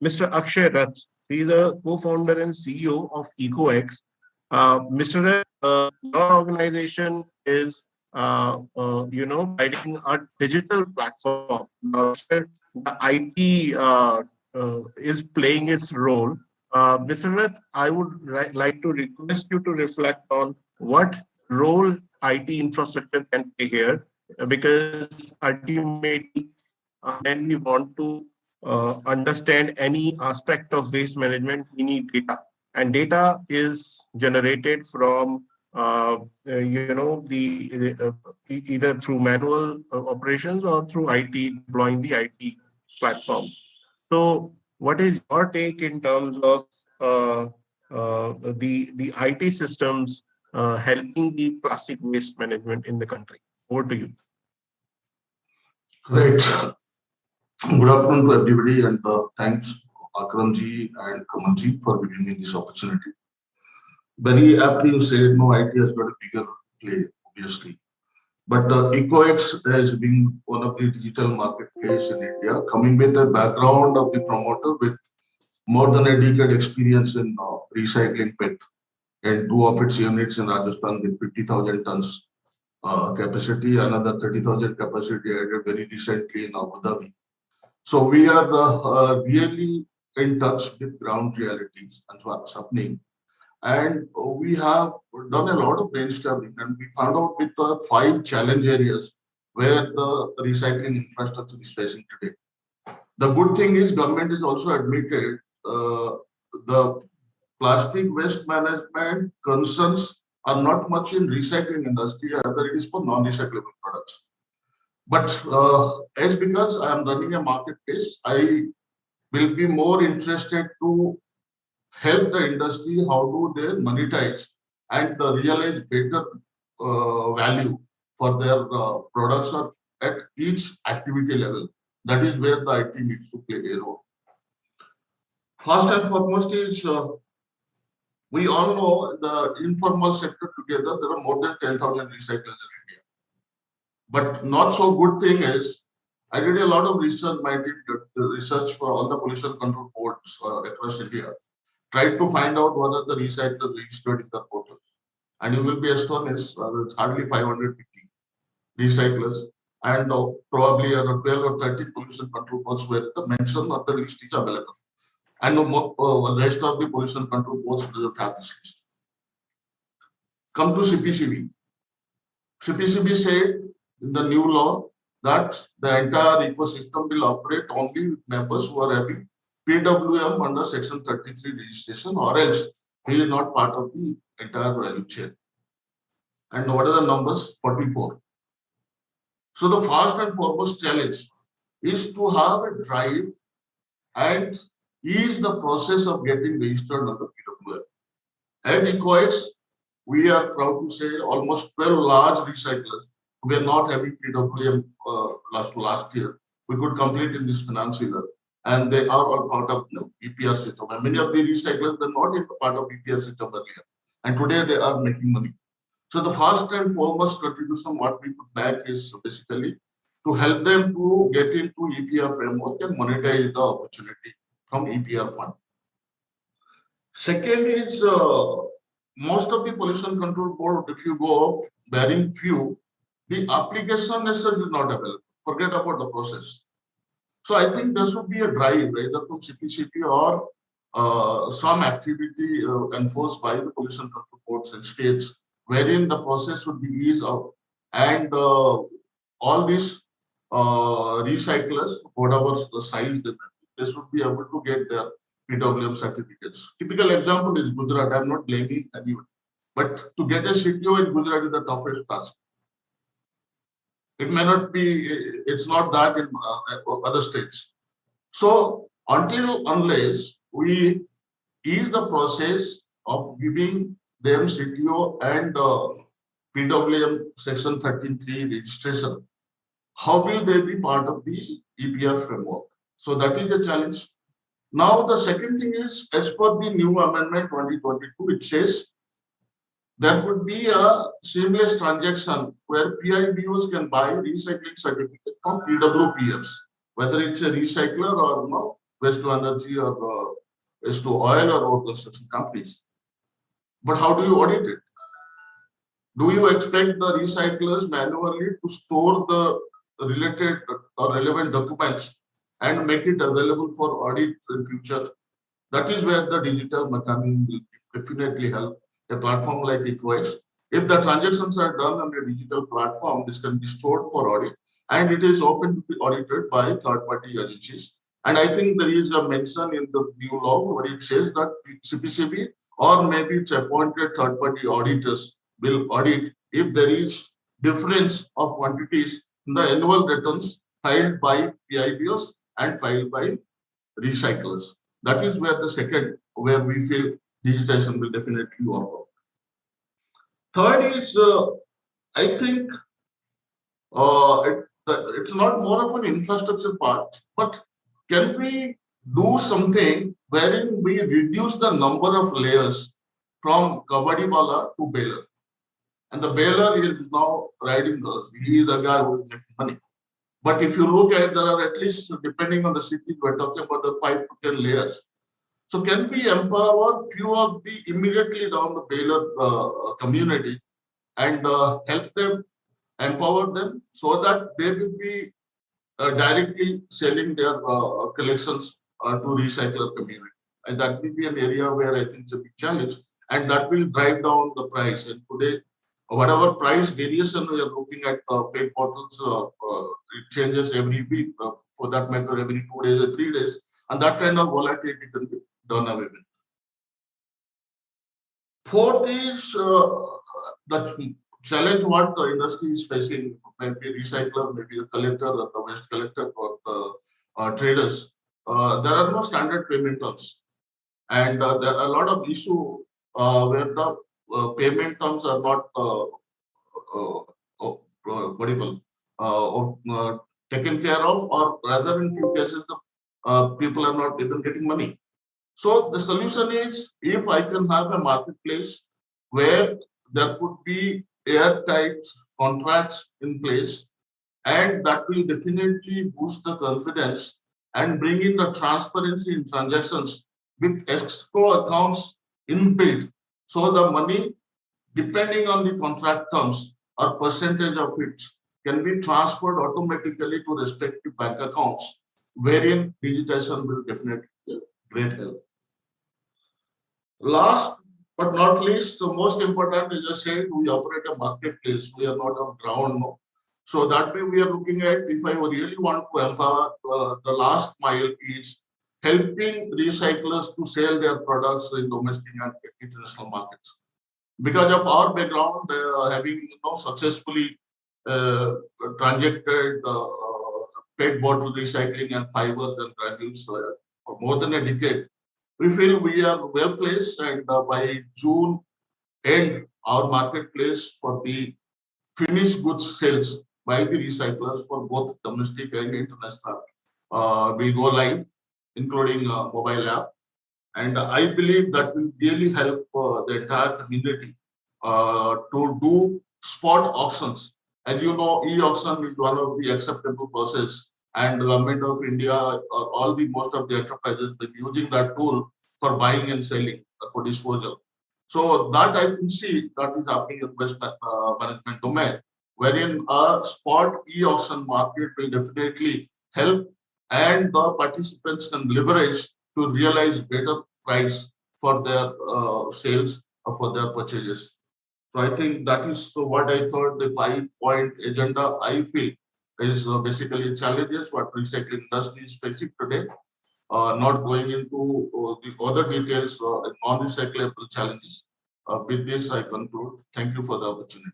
Mr. Akshay Rath. He is a co-founder and CEO of Ecoex. Mr. Rath, your organization is, providing a digital platform. Now, where the IT is playing its role. Mr. Rath, I would like to request you to reflect on what role IT infrastructure can play here, because ultimately, when we want to understand any aspect of waste management, we need data. And data is generated from, either through manual operations or through IT, deploying the IT platform. So, what is your take in terms of the IT systems helping the plastic waste management in the country? Over to you. Right. Good afternoon to everybody, and thanks Akramji and Kamalji for giving me this opportunity. Very aptly you said, no, IT has got a bigger play, obviously. But Ecoex has been one of the digital marketplace in India, coming with the background of the promoter with more than a decade experience in recycling PET and two of its units in Rajasthan with 50,000 tons capacity, another 30,000 capacity added very recently in Abu Dhabi. So we are really in touch with ground realities and what's happening. And we have done a lot of brainstorming, and we found out with 5 challenge areas where the recycling infrastructure is facing today. The good thing is government is also admitted the plastic waste management concerns are not much in recycling industry, rather it is for non-recyclable products. But as because I am running a marketplace, I will be more interested to help the industry how do they monetize and realize better value for their products or at each activity level. That is where the IT needs to play a role. First and foremost is we all know the informal sector together, there are more than 10,000 recyclers in India. But not so good thing is, I did a lot of research, my team did research for all the pollution control boards across India, tried to find out what are the recyclers registered in the portals. And you will be astonished, there's hardly 550 recyclers, and probably 12 or 13 pollution control boards where the mention of the list is available. And the rest of the pollution control boards don't have this list. Come to CPCB. CPCB said in the new law that the entire ecosystem will operate only with members who are having PWM under Section 33 registration, or else he is not part of the entire value chain. And what are the numbers? 44. So the first and foremost challenge is to have a drive and ease the process of getting registered under PWM. At Ecoex, we are proud to say almost 12 large recyclers who were not having PWM last year. We could complete in this financial year, and they are all part of the EPR system. And many of the recyclers were not in part of EPR system earlier, and today they are making money. So the first and foremost contribution what we put back is basically to help them to get into EPR framework and monetize the opportunity from EPR fund. Second is most of the pollution control board, if you go up, barring few, the application as such is not available. Forget about the process. So I think there should be a drive either from CPCP or some activity enforced by the pollution control boards and states, wherein the process should be eased out, and all these recyclers, whatever the size they should be able to get their PWM certificates. Typical example is Gujarat. I'm not blaming anyone, but to get a CTO in Gujarat is the toughest task. It may not be, it's not that in other states. So unless we ease the process of giving them CTO and PWM Section 13(3) registration, how will they be part of the EPR framework? So that is a challenge. Now the second thing is, as per the new amendment 2022, it says there could be a seamless transaction where PIBOs can buy recycling certificate from PWPers, whether it's a recycler or no, waste to energy or waste to oil or road construction companies. But how do you audit it? Do you expect the recyclers manually to store the related or relevant documents and make it available for audit in future? That is where the digital mechanism will definitely help. A platform like Ecoex, if the transactions are done on a digital platform, this can be stored for audit and it is open to be audited by third-party agencies. And I think there is a mention in the new law where it says that CPCB or maybe it's appointed third-party auditors will audit if there is difference of quantities in the annual returns filed by PIBOs and filed by recyclers. That is where the second, where we feel digitization will definitely work out. Third is, I think it's not more of an infrastructure part, but can we do something wherein we reduce the number of layers from Kabadi Bala to baler? And the baler is now riding us. He is the guy who is making money. But if you look at, there are at least, depending on the city, we're talking about the 5 to 10 layers. So can we empower few of the immediately down the baler community and help them, empower them so that they will be directly selling their collections to recycler community. And that will be an area where I think it's a big challenge and that will drive down the price. And today, whatever price variation we are looking at paid bottles, it changes every week, for that matter, every 2 days or 3 days. And that kind of volatility can be done away with. Fourth is the challenge what the industry is facing, maybe recycler, maybe the collector or the waste collector or the traders. There are no standard payment terms. And there are a lot of issue where the payment terms are not what do you call taken care of, or rather in few cases the people are not even getting money. So the solution is, if I can have a marketplace where there could be airtight contracts in place, and that will definitely boost the confidence and bring in the transparency in transactions with escrow accounts inbuilt. So the money, depending on the contract terms or percentage of it, can be transferred automatically to respective bank accounts, wherein digitization will definitely be great help. Last but not least, the most important, as I said, we operate a marketplace. We are not on ground. No. So that way we are looking at, if I really want to empower the last mile is helping recyclers to sell their products in domestic and international markets. Because of our background, having successfully transacted PET bottle recycling and fibers and granules for more than a decade, we feel we are well placed, and by June end, our marketplace for the finished goods sales by the recyclers for both domestic and international will go live, including mobile app. And I believe that will really help the entire community to do spot auctions. As you know, e-auction is one of the acceptable process, and the government of India, all the most of the enterprises been using that tool for buying and selling for disposal. So that I can see that is happening in waste management domain, wherein a spot e-auction market will definitely help, and the participants can leverage to realize better price for their sales or for their purchases. So I think that is what I thought the 5-point agenda I feel is basically challenges what recycling industry is facing today. Not going into the other details, non-recyclable challenges. With this, I conclude. Thank you for the opportunity.